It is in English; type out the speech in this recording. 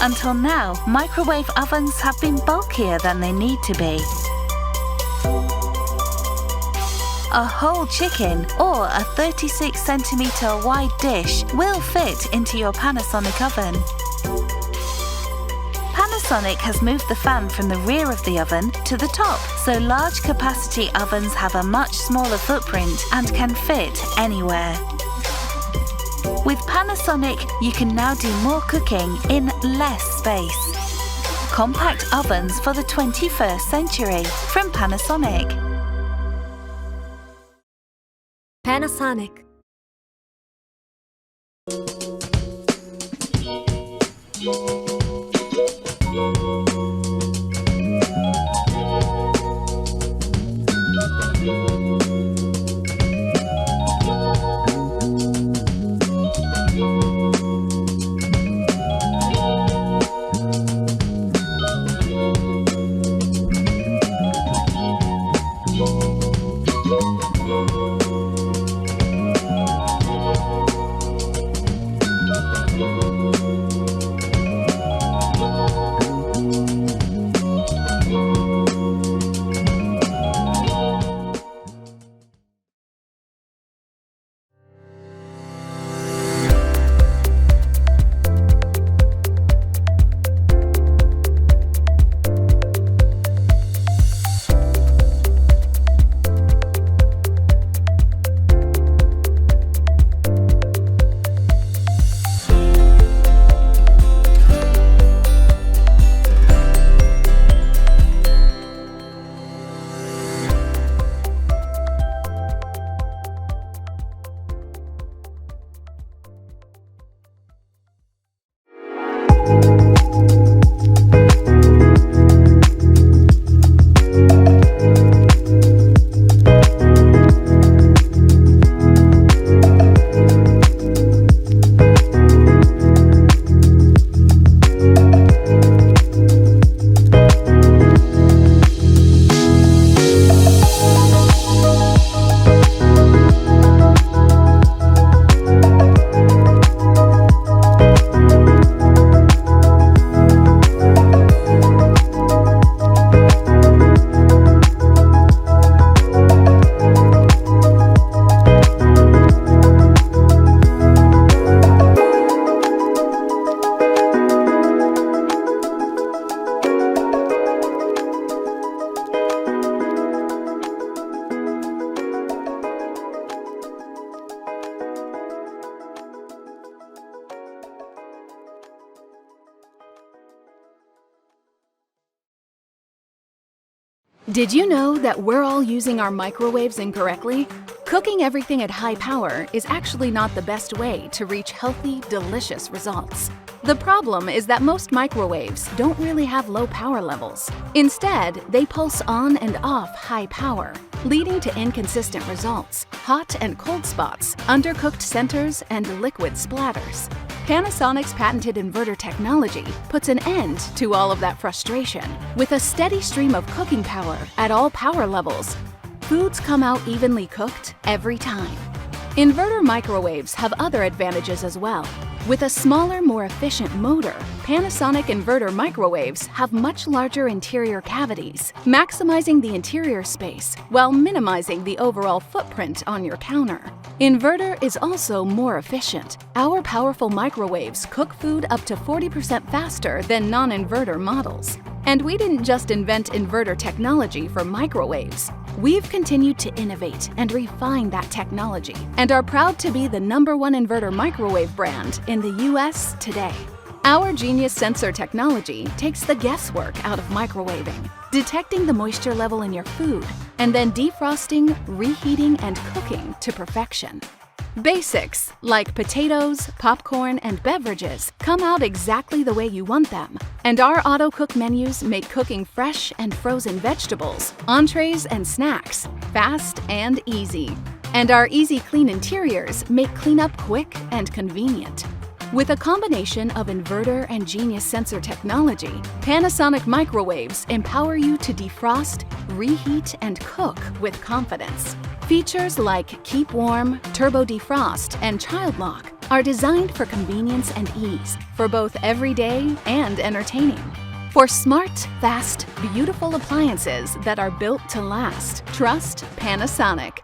Until now, microwave ovens have been bulkier than they need to be. A whole chicken or a 36cm wide dish will fit into your Panasonic oven. Panasonic has moved the fan from the rear of the oven to the top, so large capacity ovens have a much smaller footprint and can fit anywhere. With Panasonic, you can now do more cooking in less space. Compact ovens for the 21st century from Panasonic. Panasonic. Did you know that we're all using our microwaves incorrectly? Cooking everything at high power is actually not the best way to reach healthy, delicious results. The problem is that most microwaves don't really have low power levels. Instead, they pulse on and off high power, leading to inconsistent results, hot and cold spots, undercooked centers, and liquid splatters. Panasonic's patented inverter technology puts an end to all of that frustration. With a steady stream of cooking power at all power levels, foods come out evenly cooked every time. Inverter microwaves have other advantages as well. With a smaller, more efficient motor, Panasonic inverter microwaves have much larger interior cavities, maximizing the interior space while minimizing the overall footprint on your counter. Inverter is also more efficient. Our powerful microwaves cook food up to 40% faster than non-inverter models. And we didn't just invent inverter technology for microwaves. We've continued to innovate and refine that technology and are proud to be the #1 inverter microwave brand in the US today. Our Genius sensor technology takes the guesswork out of microwaving, detecting the moisture level in your food, and then defrosting, reheating, and cooking to perfection. Basics like potatoes, popcorn, and beverages come out exactly the way you want them. And our auto-cook menus make cooking fresh and frozen vegetables, entrees, and snacks fast and easy. And our easy clean interiors make cleanup quick and convenient. With a combination of inverter and Genius sensor technology, Panasonic microwaves empower you to defrost, reheat, and cook with confidence. Features like Keep Warm, Turbo Defrost, and Child Lock are designed for convenience and ease for both everyday and entertaining. For smart, fast, beautiful appliances that are built to last, trust Panasonic.